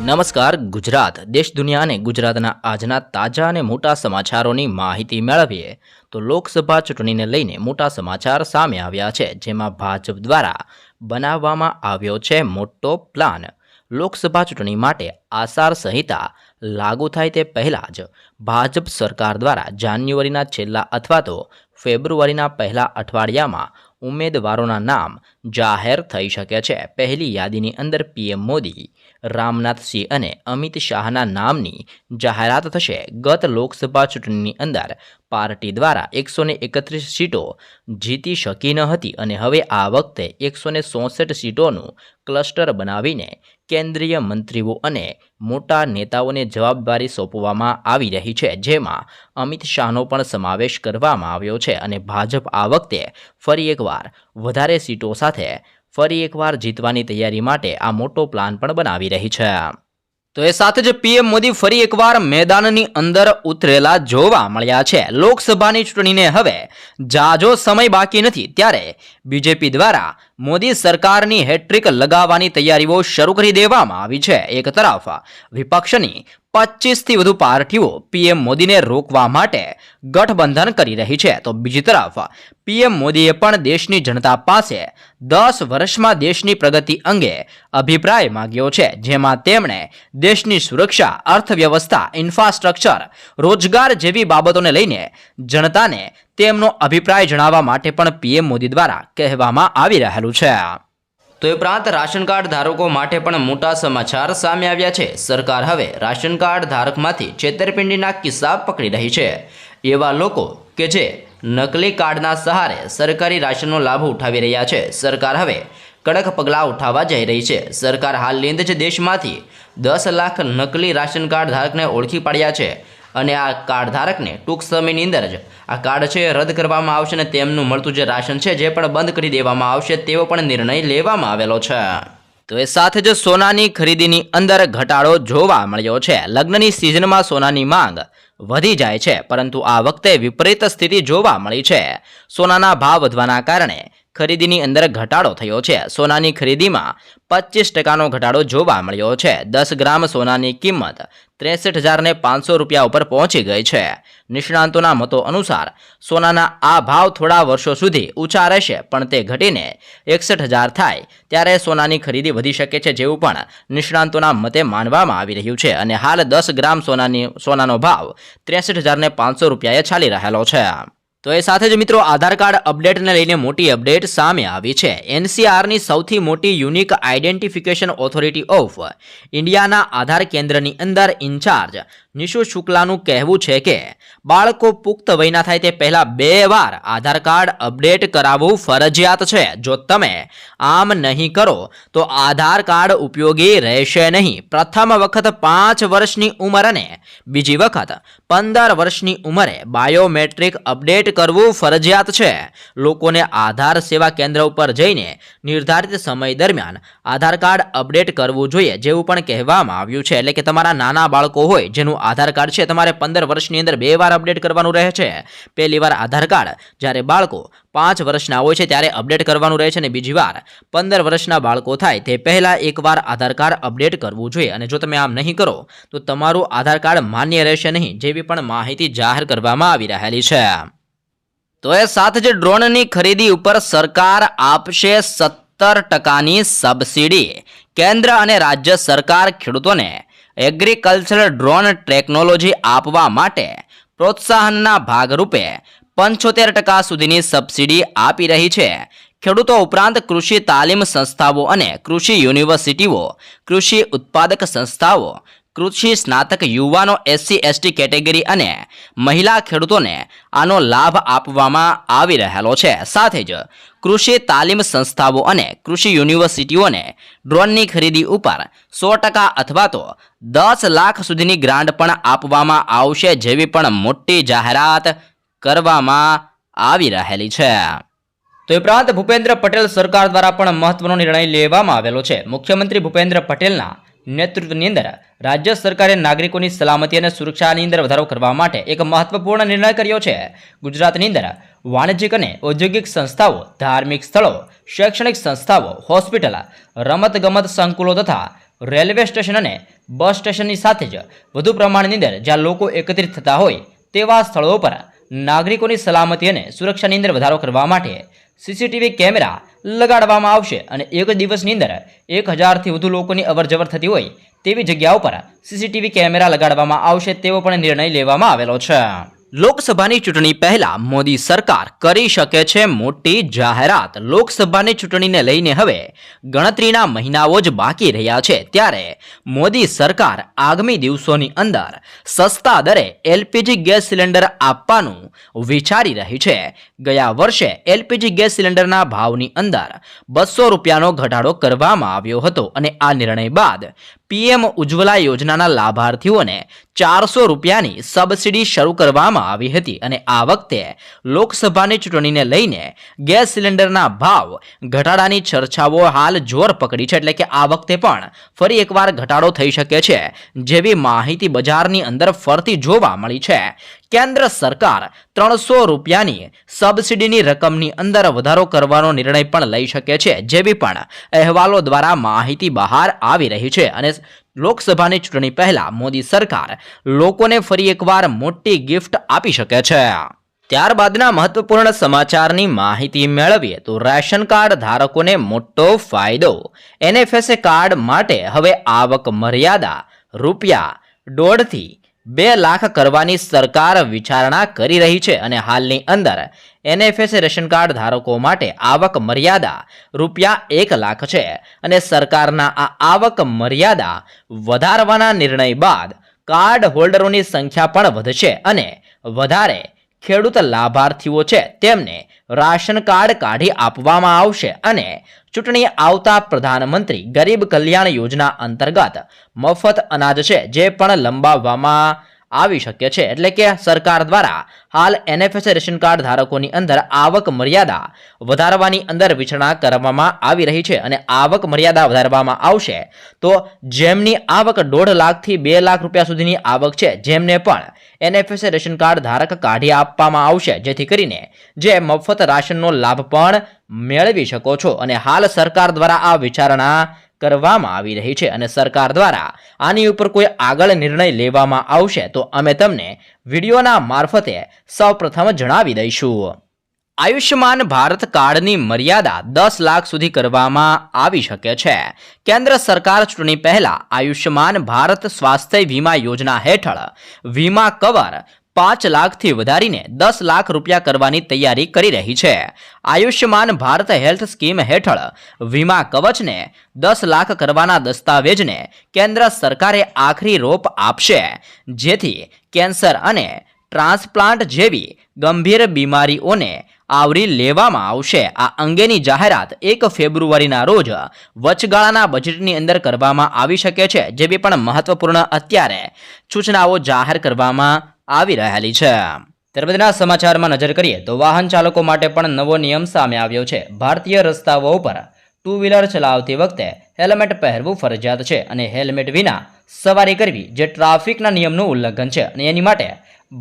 નમસ્કાર ગુજરાત દેશ દુનિયા અને ગુજરાતના આજના તાજા અને મોટા સમાચારોની માહિતી મેળવીએ તો લોકસભા ચૂંટણીને લઈને મોટા સમાચાર સામે આવ્યા છે, જેમાં ભાજપ દ્વારા બનાવવામાં આવ્યો છે મોટો પ્લાન। લોકસભા ચૂંટણી માટે આચાર સંહિતા લાગુ થાય તે પહેલાં જ ભાજપ સરકાર દ્વારા જાન્યુઆરીના છેલ્લા અથવા તો ફેબ્રુઆરીના પહેલા અઠવાડિયામાં ઉમેદવારોના નામ જાહેર થઈ શકે છે। પહેલી યાદીની અંદર પીએમ મોદી, રામનાથસિંહ અને અમિત શાહના નામની જાહેરાત થશે। ગત લોકસભા ચૂંટણીની અંદર પાર્ટી દ્વારા 131 સીટો જીતી શકી ન હતી અને હવે આ વખતે 164 સીટોનું ક્લસ્ટર બનાવીને કેન્દ્રીય મંત્રીઓ અને મોટા નેતાઓને જવાબદારી સોંપવામાં આવી રહી છે, જેમાં અમિત શાહનો પણ સમાવેશ કરવામાં આવ્યો છે અને ભાજપ આ વખતે ફરી એકવાર વધારે સીટો સાથે ફરી એકવાર જીતવાની તૈયારી માટે આ મોટો પ્લાન પણ બનાવી રહી છે। તો એ સાથે જ પીએમ મોદી ફરી એકવાર મેદાનની અંદર ઉતરેલા જોવા મળ્યા છે। લોકસભાની ચૂંટણીને હવે જાજો સમય બાકી નથી, ત્યારે બીજેપી દ્વારા મોદી સરકારની હેટ્રિક લગાવવાની તૈયારીઓ શરૂ કરી દેવામાં આવી છે। એક તરફ વિપક્ષની 25થી વધુ પાર્ટીઓ પીએમ મોદીને રોકવા માટે ગઠબંધન કરી રહી છે, તો બીજી તરફ પીએમ મોદીએ પણ દેશની જનતા પાસે 10 વર્ષમાં દેશની પ્રગતિ અંગે અભિપ્રાય માંગ્યો છે, જેમાં તેમણે દેશની સુરક્ષા, અર્થવ્યવસ્થા, ઇન્ફ્રાસ્ટ્રક્ચર, રોજગાર જેવી બાબતોને લઈને જનતાને તેમનો અભિપ્રાય જણાવવા માટે પણ પીએમ મોદી દ્વારા કહેવામાં આવી રહેલું છે। તો એ ઉપરાંત રાશન કાર્ડ ધારકો માટે પણ મોટા સમાચાર સામે આવ્યા છે। સરકાર હવે રાશન કાર્ડ ધારકમાંથી છેતરપિંડીના કિસ્સા પકડી રહી છે। એવા લોકો કે જે નકલી કાર્ડના સહારે સરકારી રાશનનો લાભ ઉઠાવી રહ્યા છે, સરકાર હવે કડક પગલાં ઉઠાવવા જઈ રહી છે। સરકાર હાલની અંદર જ દેશમાંથી 10 લાખ નકલી રાશન કાર્ડ ધારકને ઓળખી પાડ્યા છે અને આ કાર્ડ ધારકને ટૂંક સમયની અંદર જ આ કાર્ડ છે રદ કરવામાં આવશે અને તેમનું મળતું જે રાશન છે જે પણ બંધ કરી દેવામાં આવશે તેવો પણ નિર્ણય લેવામાં આવેલો છે। તો એ સાથે જ સોનાની ખરીદીની અંદર ઘટાડો જોવા મળ્યો છે। લગ્નની સિઝનમાં સોનાની માંગ વધી જાય છે, પરંતુ આ વખતે વિપરીત સ્થિતિ જોવા મળી છે। સોનાના ભાવ વધવાના કારણે ખરીદીની અંદર ઘટાડો થયો છે। સોનાની ખરીદીમાં 25% ઘટાડો જોવા મળ્યો છે। 10 ગ્રામ સોનાની કિંમત 63,500 રૂપિયા ઉપર પહોંચી ગઈ છે। નિષ્ણાંતોના મતો અનુસાર સોનાના આ ભાવ થોડા વર્ષો સુધી ઊંચા રહેશે, પણ તે ઘટીને 61,000 થાય ત્યારે સોનાની ખરીદી વધી શકે છે, જેવું પણ નિષ્ણાંતોના મતે માનવામાં આવી રહ્યું છે અને હાલ 10 ગ્રામ સોનાનો ભાવ 63,500 રૂપિયાએ ચાલી રહેલો છે। તો એ સાથે જ મિત્રો આધાર કાર્ડ અપડેટને લઈને મોટી અપડેટ સામે આવી છે। એનસીઆરની સૌથી મોટી યુનિક આઇડેન્ટિફિકેશન ઓથોરિટી ઓફ ઇન્ડિયાના આધાર કેન્દ્રની અંદર ઇન્ચાર્જ નિશુ શુક્લાનું કહેવું છે કે બાળકો પુખ્ત વયના થાય તે પહેલાં 2 વાર આધાર કાર્ડ અપડેટ કરાવવું ફરજિયાત છે। જો તમે આમ નહીં કરો તો આધાર કાર્ડ ઉપયોગી રહેશે નહીં। પ્રથમ વખત 5 વર્ષની ઉંમર અને બીજી વખત 15 વર્ષની ઉંમરે બાયોમેટ્રિક અપડેટ કરવું ફરજિયાત છે। લોકોને આધાર સેવા કેન્દ્ર ઉપર જઈને નિર્ધારિત સમય દરમિયાન આધાર કાર્ડ અપડેટ કરવું જોઈએ, જેવું પણ કહેવામાં આવ્યું છે। એટલે કે તમારા નાના બાળકો હોય જેનું આધાર કાર્ડ છે, તમારે 15 વર્ષની અંદર 2 વાર અપડેટ કરવાનું રહે છે। પહેલી વાર આધાર કાર્ડ જ્યારે બાળકો 5 વર્ષના હોય છે ત્યારે અપડેટ કરવાનું રહે છે અને બીજી વાર 15 વર્ષના બાળકો થાય તે પહેલાં એકવાર આધાર કાર્ડ અપડેટ કરવું જોઈએ અને જો તમે આમ નહીં કરો તો તમારું આધાર કાર્ડ માન્ય રહેશે નહીં, જેવી પણ માહિતી જાહેર કરવામાં આવી રહેલી છે। તો એ સાથે જ ડ્રોનની ખરીદી ઉપર સરકાર આપશે 17% સબસિડી। કેન્દ્ર અને રાજ્ય સરકાર ખેડૂતોને એગ્રીકલ્ચરલ ડ્રોન ટેકનોલોજી આપવા માટે પ્રોત્સાહનના ભાગરૂપે 75% સુધીની સબસિડી આપી રહી છે। ખેડૂતો ઉપરાંત કૃષિ તાલીમ સંસ્થાઓ અને કૃષિ યુનિવર્સિટીઓ, કૃષિ ઉત્પાદક સંસ્થાઓ, કૃષિ સ્નાતક યુવાનો, SC/ST કેટેગરી અને મહિલા ખેડૂતોને આનો લાભ આપવામાં આવી રહેલો છે। સાથે જ કૃષિ તાલીમ સંસ્થાઓ અને કૃષિ યુનિવર્સિટીઓને ડ્રોનની ખરીદી ઉપર 100% અથવા તો 10 લાખ સુધીની ગ્રાન્ટ પણ આપવામાં આવશે, જેવી પણ મોટી જાહેરાત કરવામાં આવી રહેલી છે। તો ઉપરાંત ભૂપેન્દ્ર પટેલ સરકાર દ્વારા પણ મહત્વનો નિર્ણય લેવામાં આવેલો છે। મુખ્યમંત્રી ભૂપેન્દ્ર પટેલના નેતૃત્વની અંદર રાજ્ય સરકારે નાગરિકોની સલામતી અને સુરક્ષાની અંદર વધારો કરવા માટે એક મહત્વપૂર્ણ નિર્ણય કર્યો છે। ગુજરાતની અંદર વાણિજ્યિક અને ઔદ્યોગિક સંસ્થાઓ, ધાર્મિક સ્થળો, શૈક્ષણિક સંસ્થાઓ, હોસ્પિટલ, રમતગમત સંકુલો તથા રેલવે સ્ટેશન અને બસ સ્ટેશનની સાથે જ વધુ પ્રમાણની અંદર જ્યાં લોકો એકત્રિત થતા હોય તેવા સ્થળો પર નાગરિકોની સલામતી અને સુરક્ષાની અંદર વધારો કરવા માટે સીસીટીવી કેમેરા લગાડવામાં આવશે અને એક દિવસની અંદર 1000થી વધુ લોકોની અવરજવર થતી હોય તેવી જગ્યાઓ પર સીસીટીવી કેમેરા લગાડવામાં આવશે તેવો પણ નિર્ણય લેવામાં આવેલો છે. લોકસભાની ચૂંટણી પહેલા મોદી સરકાર કરી શકે છે મોટી જાહેરાત. લોકસભાની ચૂંટણીને લઈને હવે ગણતરીના મહિનાઓ જ બાકી રહ્યા છે ત્યારે મોદી સરકાર આગામી દિવસોની અંદર સસ્તા દરે એલપીજી ગેસ સિલિન્ડર આપવાનું વિચારી રહી છે. ગયા વર્ષે એલપીજી ગેસ સિલિન્ડરના ભાવની અંદર 200 રૂપિયાનો ઘટાડો કરવામાં આવ્યો હતો અને આ નિર્ણય બાદ પીએમ ઉજ્જવલા યોજનાના લાભાર્થીઓને 400 રૂપિયાની સબસિડી શરૂ કરવામાં આવી હતી અને આ વખતે લોકસભાની ચૂંટણીને લઈને ગેસ સિલિન્ડરના ભાવ ઘટાડાની ચર્ચાઓ હાલ જોર પકડી છે. એટલે કે આ વખતે પણ ફરી એકવાર ઘટાડો થઈ શકે છે જેવી માહિતી બજારની અંદર ફરતી જોવા મળી છે. કેન્દ્ર સરકાર 300 રૂપિયાની સબસિડીની રકમની અંદર વધારો કરવાનો નિર્ણય પણ લઈ શકે છે જેવી પણ અહેવાલો દ્વારા માહિતી બહાર આવી રહી છે અને લોકસભાની ચૂંટણી પહેલા મોદી સરકાર લોકોને ફરી એકવાર મોટી ગિફ્ટ આપી શકે છે. ત્યારબાદના મહત્વપૂર્ણ સમાચારની માહિતી મેળવીએ તો રેશન કાર્ડ ધારકોને મોટો ફાયદો. એનએફએસએ કાર્ડ માટે હવે આવક મર્યાદા ₹1.5 થી 2 લાખ કરવાની સરકાર વિચારણા કરી રહી છે અને હાલની અંદર એનએફએસએ રેશન કાર્ડ ધારકો માટે આવક મર્યાદા ₹1 લાખ છે અને સરકારના આ આવક મર્યાદા વધારવાના નિર્ણય બાદ કાર્ડ હોલ્ડરોની સંખ્યા પણ વધશે અને વધારે ખેડૂત લાભાર્થીઓ છે તેમને રાશન કાર્ડ કાઢી આપવામાં આવશે અને ચૂંટણી આવતા પ્રધાનમંત્રી ગરીબ કલ્યાણ યોજના અંતર્ગત મફત અનાજ છે જે પણ લંબાવવામાં આવી શકે છે. એટલે કે સરકાર દ્વારા હાલ એનએફએસએ રેશન કાર્ડ ધારકોની અંદર આવક મર્યાદા વધારવાની અંદર વિચારણા કરવામાં આવી રહી છે અને આવક મર્યાદા વધારવામાં આવશે તો જેમની આવક 1.5 લાખથી 2 લાખ રૂપિયા સુધીની આવક છે જેમને પણ એનએફએસએ રેશન કાર્ડ ધારક કાઢી આપવામાં આવશે જેથી કરીને જે મફત રાશનનો લાભ પણ મેળવી શકો છો. અને હાલ સરકાર દ્વારા આ વિચારણા કરવામાં આવી રહી છે અને સરકાર દ્વારા આની ઉપર કોઈ આગળ નિર્ણય લેવામાં આવશે તો અમે તમને વિડીયોના મારફતે સૌપ્રથમ જણાવી દઈશું. આયુષ્યમાન ભારત કાર્ડની મર્યાદા 10 લાખ સુધી કરવામાં આવી શકે છે. કેન્દ્ર સરકાર ચૂંટણી પહેલા આયુષ્યમાન ભારત સ્વાસ્થ્ય વીમા યોજના હેઠળ વીમા કવર 5 લાખથી વધારીને 10 લાખ રૂપિયા કરવાની તૈયારી કરી રહી છે. આયુષ્યમાન ભારત હેલ્થ સ્કીમ હેઠળ વીમા કવચને 10 લાખ કરવાના દસ્તાવેજને કેન્દ્ર સરકારે આખરી રોપ આપશે જેથી કેન્સર અને ટ્રાન્સપ્લાન્ટ જેવી ગંભીર બીમારીઓને આવરી લેવામાં આવશે. આ અંગેની જાહેરાત 1 ફેબ્રુઆરીના રોજ વચગાળાના બજેટની અંદર કરવામાં આવી શકે છે જેવી પણ મહત્વપૂર્ણ અત્યારે સૂચનાઓ જાહેર કરવામાં આવી રહેલી છે. ત્યારબાદના સમાચારમાં નજર કરીએ તો વાહન ચાલકો માટે પણ નવો નિયમ સામે આવ્યો છે. ભારતીય રસ્તાઓ ઉપર 2 વ્હીલર ચલાવતી વખતે હેલ્મેટ પહેરવું ફરજિયાત છે અને હેલ્મેટ વિના સવારી કરવી જે ટ્રાફિકના નિયમનું ઉલ્લંઘન છે અને એની માટે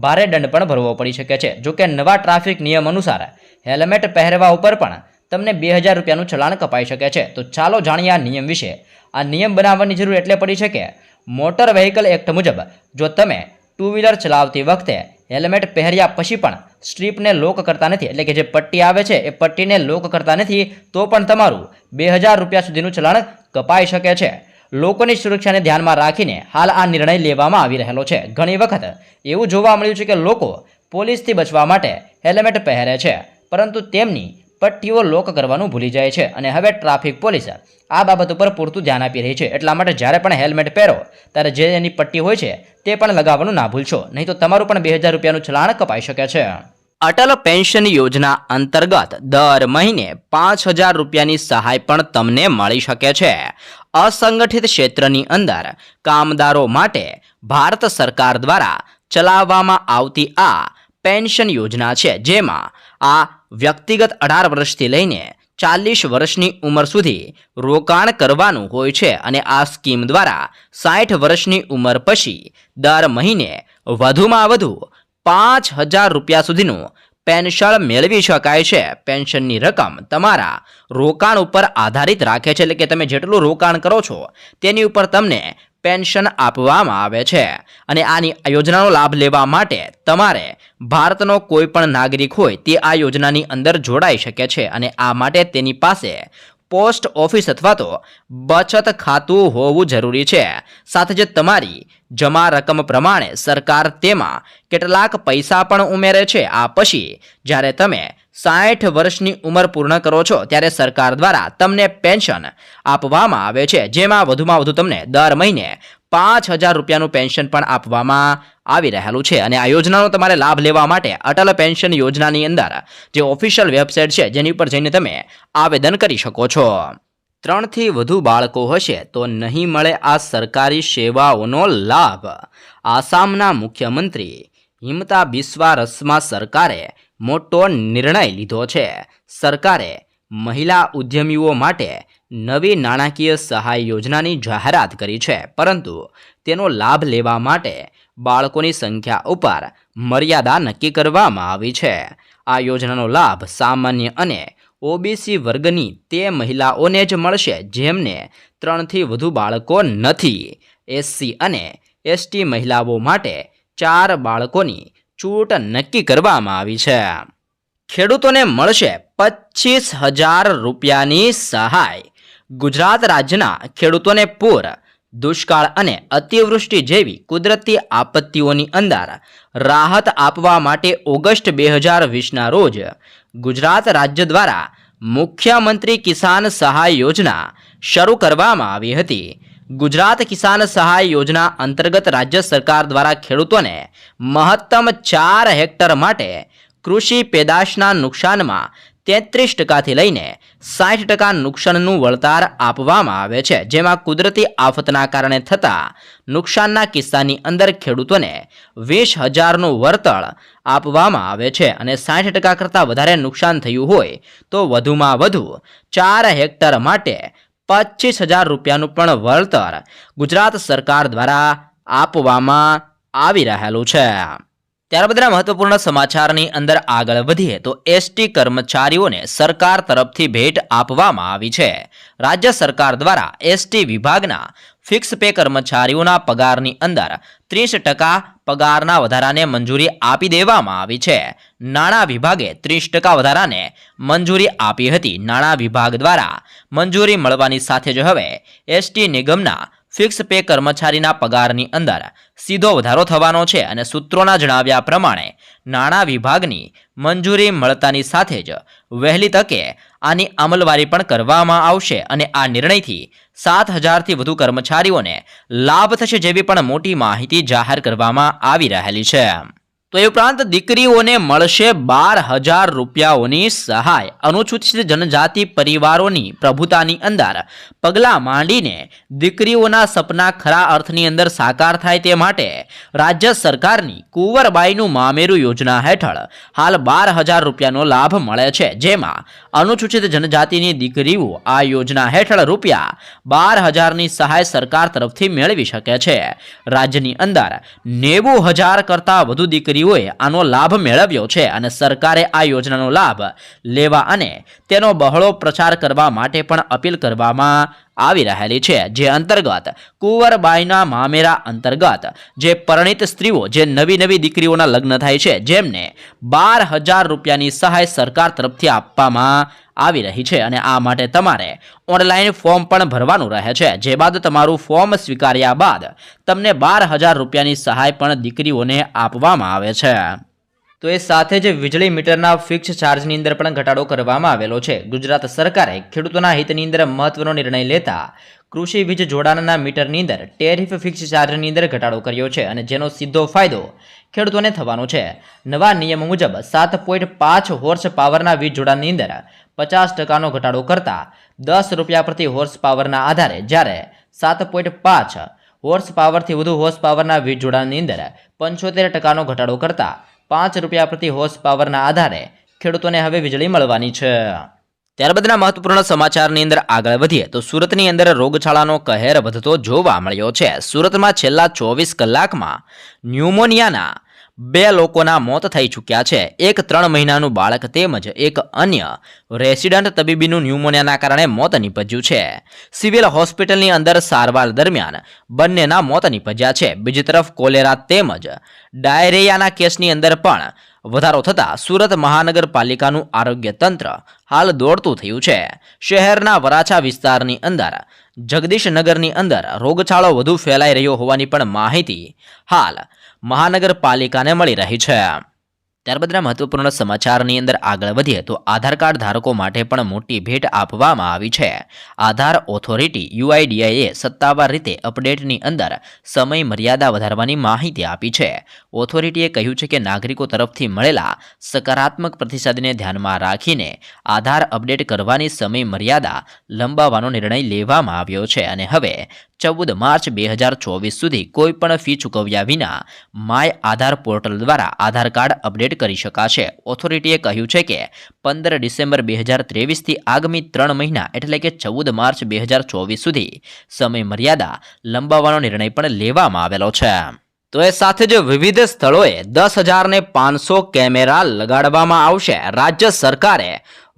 ભારે દંડ પણ ભરવો પડી શકે છે. જો કે નવા ટ્રાફિક નિયમ અનુસાર હેલ્મેટ પહેરવા ઉપર પણ તમને 2000 રૂપિયાનું ચલાણ કપાઈ શકે છે. તો ચાલો જાણીએ આ નિયમ વિશે. આ નિયમ બનાવવાની જરૂર એટલે પડી છે કે મોટર વ્હીકલ એક્ટ મુજબ જો તમે 2 વ્હીલર ચલાવતી વખતે હેલ્મેટ પહેર્યા પછી પણ સ્ટ્રીપને લોક કરતા નથી એટલે કે જે પટ્ટી આવે છે એ પટ્ટીને લોક કરતા નથી તો પણ તમારું 2000 રૂપિયા સુધીનું ચલાણ કપાઈ શકે છે. લોકોની સુરક્ષાને ધ્યાનમાં રાખીને હાલ આ નિર્ણય લેવામાં આવી રહેલો છે. ઘણી વખત એવું જોવા મળ્યું છે કે લોકો પોલીસથી બચવા માટે હેલ્મેટ પહેરે છે પરંતુ તેમની પટ્ટીઓ લોક કરવાનું ભૂલી જાય છે અને હવે ટ્રાફિક પોલીસ આ બાબત ઉપર પૂરતું ધ્યાન આપી રહી છે. એટલા માટે જ્યારે પણ હેલ્મેટ પહેરો ત્યારે જે એની પટ્ટી હોય છે તે પણ લગાવવાનું ના ભૂલશો, નહીં તો તમારું પણ 2000 રૂપિયાનું ચલાણ કપાઈ શકે છે. અટલ પેન્શન યોજના અંતર્ગત દર મહિને 5000 રૂપિયાની સહાય પણ તમને મળી શકે છે. અસંગઠિત ક્ષેત્રની અંદર કામદારો માટે ભારત સરકાર દ્વારા ચલાવવામાં આવતી આ પેન્શન યોજના છે જેમાં આ વ્યક્તિગત 18 વર્ષથી લઈને 40 વર્ષની ઉંમર સુધી રોકાણ કરવાનું હોય છે અને આ સ્કીમ દ્વારા 60 વર્ષની ઉંમર પછી દર મહિને વધુમાં વધુ 5000 રૂપિયા સુધીનું પેન્શન મેળવી શકાય છે। પેન્શનની રકમ તમારા રોકાણ ઉપર આધારિત રાખે છે, એટલે કે તમે જેટલું રોકાણ કરો છો તેની ઉપર તમને પેન્શન આપવામાં આવે છે। અને આની યોજનાનો લાભ લેવા માટે તમારે ભારતનો કોઈ પણ નાગરિક હોય તે આ યોજનાની અંદર જોડાઈ શકે છે। અને આ માટે તેની પાસે પોસ્ટ ઓફિસ અથવા તો બચત ખાતું હોવું જરૂરી છે। સાથે જ તમારી જમા રકમ પ્રમાણે સરકાર તેમાં કેટલાક પૈસા પણ ઉમેરે છે। આ પછી જ્યારે તમે 60 વર્ષની ઉંમર પૂર્ણ કરો છો ત્યારે સરકાર દ્વારા તમને પેન્શન આપવામાં આવે છે, જેમાં વધુમાં વધુ તમને દર મહિને 5,000 રૂપિયાનું પેન્શન પણ આપવામાં આવી રહેલું છે। અને આ યોજનાનો તમારે લાભ લેવા માટે અટલ પેન્શન યોજનાની અંદર જે ઓફિશિયલ વેબસાઇટ છે જેની ઉપર જઈને તમે આવેદન કરી શકો છો। 3 થી વધુ બાળકો હશે તો નહીં મળે આ સરકારી સેવાઓનો લાભ। આસામના મુખ્યમંત્રી હિમંતા બિસ્વા રસમા સરકારે મોટો નિર્ણય લીધો છે। સરકારે મહિલા ઉદ્યમીઓ માટે નવી નાણાકીય સહાય યોજનાની જાહેરાત કરી છે, પરંતુ તેનો લાભ લેવા માટે બાળકોની સંખ્યા ઉપર મર્યાદા નક્કી કરવામાં આવી છે। આ યોજનાનો લાભ સામાન્ય અને ઓબીસી વર્ગની તે મહિલાઓને જ મળશે જેમને 3 થી વધુ બાળકો નથી। એસસી અને એસટી મહિલાઓ માટે 4 બાળકોની છૂટ નક્કી કરવામાં આવી છે। ખેડૂતોને મળશે 25,000 રૂપિયાની સહાય। ગુજરાત રાજ્યના ખેડૂતોને પૂર, દુષ્કાળ અને અતિવૃષ્ટિ જેવી કુદરતી આપત્તિઓની અંદર રાહત આપવા માટે ઓગસ્ટ 2020ના રોજ ગુજરાત રાજ્ય દ્વારા મુખ્યમંત્રી કિસાન સહાય યોજના શરૂ કરવામાં આવી હતી। ગુજરાત કિસાન સહાય યોજના અંતર્ગત રાજ્ય સરકાર દ્વારા ખેડૂતોને મહત્તમ 4 હેક્ટર માટે કૃષિ પેદાશના નુકસાનમાં 33% લઈને 60% નુકસાનનું વળતર આપવામાં આવે છે, જેમાં કુદરતી આફતના કારણે થતા નુકસાનના કિસ્સાની અંદર ખેડૂતોને 20,000નું વળતર આપવામાં આવે છે। અને 60% કરતાં વધારે નુકસાન થયું હોય તો વધુમાં વધુ 4 હેક્ટર માટે 25,000 રૂપિયાનું પણ વળતર ગુજરાત સરકાર દ્વારા આપવામાં આવી રહેલું છે। ત્યારબાદના મહત્વપૂર્ણ સમાચારની અંદર આગળ વધીએ તો એસટી કર્મચારીઓને સરકાર તરફથી ભેટ આપવામાં આવી છે। રાજ્ય સરકાર દ્વારા એસટી વિભાગના ફિક્સ પે કર્મચારીઓના પગારની અંદર 30% પગારના વધારાને મંજૂરી આપી દેવામાં આવી છે। નાણાં વિભાગે 30% વધારાને મંજૂરી આપી હતી। નાણાં વિભાગ દ્વારા મંજૂરી મળવાની સાથે જ હવે એસટી નિગમના ફિક્સ પે કર્મચારીના પગારની અંદર સીધો વધારો થવાનો છે। અને સૂત્રોના જણાવ્યા પ્રમાણે નાણાં વિભાગની મંજૂરી મળતાની સાથે જ વહેલી તકે આની અમલવારી પણ કરવામાં આવશે અને આ નિર્ણયથી 7,000થી વધુ કર્મચારીઓને લાભ થશે જેવી પણ મોટી માહિતી જાહેર કરવામાં આવી રહેલી છે। તો એ ઉપરાંત દીકરીઓને મળશે 12,000 રૂપિયાઓની સહાય। અનુસૂચિત જનજાતિ પરિવારોની પ્રભુતાની અંદર પગલાં માંડીને દીકરીઓના સપના ખરા અર્થની અંદર સાકાર થાય તે માટે રાજ્ય સરકારની કુંવરબાઈનું મામેરું યોજના હેઠળ હાલ 12,000 રૂપિયાનો લાભ મળે છે, જેમાં અનુસૂચિત જનજાતિની દીકરીઓ આ યોજના હેઠળ રૂપિયા 12,000ની સહાય સરકાર તરફથી મેળવી શકે છે। રાજ્યની અંદર 90,000 કરતાં વધુ દીકરીઓએ આનો લાભ મેળવ્યો છે અને સરકારે આ યોજનાનો લાભ લેવા અને તેનો બહોળો પ્રચાર કરવા માટે પણ અપીલ કરવામાં આવી રહેલી છે। જે અંતર્ગત કુંવરબાઈના મામેરા અંતર્ગત જે પરિણીત સ્ત્રીઓ જે નવી દીકરીઓના લગ્ન થાય છે જેમને 12,000 રૂપિયાની સહાય સરકાર તરફથી આપવામાં આવી રહી છે। અને આ માટે તમારે ઓનલાઈન ફોર્મ પણ ભરવાનું રહે છે, જે બાદ તમારું ફોર્મ સ્વીકાર્યા બાદ તમને 12,000 રૂપિયાની સહાય પણ દીકરીઓને આપવામાં આવે છે। તો એ સાથે જ વીજળી મીટરના ફિક્સ ચાર્જની અંદર પણ ઘટાડો કરવામાં આવેલો છે। ગુજરાત સરકારે ખેડૂતોના હિતની અંદર મહત્વનો નિર્ણય લેતા કૃષિ વીજ જોડાણના મીટરની અંદર ટેરિફ ફિક્સ ચાર્જની અંદર ઘટાડો કર્યો છે અને જેનો સીધો ફાયદો ખેડૂતોને થવાનો છે। નવા નિયમ મુજબ 7.5 હોર્સ પાવરના વીજ જોડાણની અંદર 50%નો ઘટાડો કરતા 10 રૂપિયા પ્રતિ હોર્સ પાવરના આધારે, જ્યારે 7.5 હોર્સ પાવરથી વધુ હોર્સ પાવરના વીજ જોડાણની અંદર 75%નો ઘટાડો કરતા 5 રૂપિયા પ્રતિ હોર્સ પાવરના આધારે ખેડૂતોને હવે વીજળી મળવાની છે। ત્યારબાદના મહત્વપૂર્ણ સમાચારની અંદર આગળ વધીએ તો સુરતની અંદર રોગચાળાનો કહેર વધતો જોવા મળ્યો છે। સુરતમાં છેલ્લા 24 કલાકમાં ન્યુમોનિયાના 2 લોકોના મોત થઈ ચૂક્યા છે. એક 3 મહિનાનું બાળક તેમજ એક અન્ય રેસિડન્ટ તબીબીનું ન્યુમોનિયાના કારણે મોત નીપજ્યું છે. સિવિલ હોસ્પિટલની અંદર સારવાર દરમિયાન બંનેના મોત નીપજ્યા છે. બીજી તરફ કોલેરા તેમજ ડાયરિયાના કેસની અંદર પણ વધારો થતાં સુરત મહાનગરપાલિકાનું આરોગ્ય તંત્ર હાલ દોડતું થયું છે. શહેરના વરાછા વિસ્તારની અંદર જગદીશનગરની અંદર રોગચાળો વધુ ફેલાઈ રહ્યો હોવાની પણ માહિતી હાલ મહાનગરપાલિકાને મળી રહી છે. ત્યારબાદના મહત્વપૂર્ણ સમાચારની અંદર આગળ વધીએ તો આધાર કાર્ડ ધારકો માટે પણ મોટી ભેટ આપવામાં આવી છે. આધાર ઓથોરિટી UIDAએ સત્તાવાર રીતે અપડેટની અંદર સમય મર્યાદા વધારવાની માહિતી આપી છે. ઓથોરિટીએ કહ્યું છે કે નાગરિકો તરફથી મળેલા સકારાત્મક પ્રતિસાદને ધ્યાનમાં રાખીને આધાર અપડેટ કરવાની સમય મર્યાદા લંબાવવાનો નિર્ણય લેવામાં આવ્યો છે અને હવે 14 માર્ચ 2024 સુધી કોઈ પણ ફી ચૂકવ્યા વિના માય આધાર પોર્ટલ દ્વારા આધાર કાર્ડ અપડેટ કરી શકાશે. ઓથોરિટીએ કહ્યું છે કે 15 ડિસેમ્બર 2023 થી આગામી 3 મહિના એટલે કે 14 માર્ચ 2024 સુધી સમય મર્યાદા લંબાવવાનો નિર્ણય પણ લેવામાં આવેલો છે. તો એ સાથે જ વિવિધ સ્થળોએ 10,500 કેમેરા લગાડવામાં આવશે. રાજ્ય સરકારે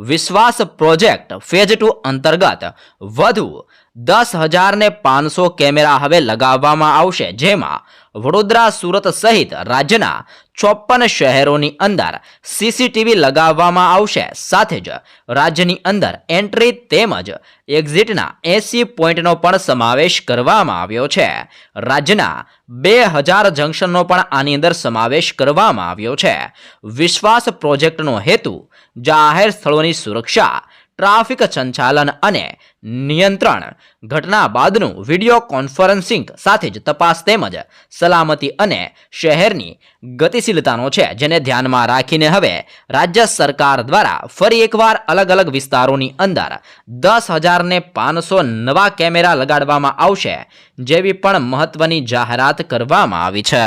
વિશ્વાસ પ્રોજેક્ટ ફેઝ 2 અંતર્ગત વધુ 10,500 કેમેરા હવે લગાવવામાં આવશે, જેમાં વડોદરા, સુરત સહિત રાજ્યના 54 શહેરોની અંદર CCTV લગાવવામાં આવશે. સાથે જ રાજ્યની અંદર એન્ટ્રી તેમજ એક્ઝિટના 80 પોઈન્ટનો પણ સમાવેશ કરવામાં આવ્યો છે. રાજ્યના 2000 જંકશનનો પણ આની અંદર સમાવેશ કરવામાં આવ્યો છે. વિશ્વાસ પ્રોજેક્ટનો હેતુ જાહેર સ્થળોની સુરક્ષા, ટ્રાફિક સંચાલન અને નિયંત્રણ, ઘટના બાદનું વિડીયો કોન્ફરન્સિંગ સાથે જ તપાસ તેમજ સલામતી અને શહેરની ગતિશીલતાનો છે, જેને ધ્યાનમાં રાખીને હવે રાજ્ય સરકાર દ્વારા ફરી એકવાર અલગ અલગ વિસ્તારોની અંદર 10,500 નવા કેમેરા લગાડવામાં આવશે જેવી પણ મહત્વની જાહેરાત કરવામાં આવી છે.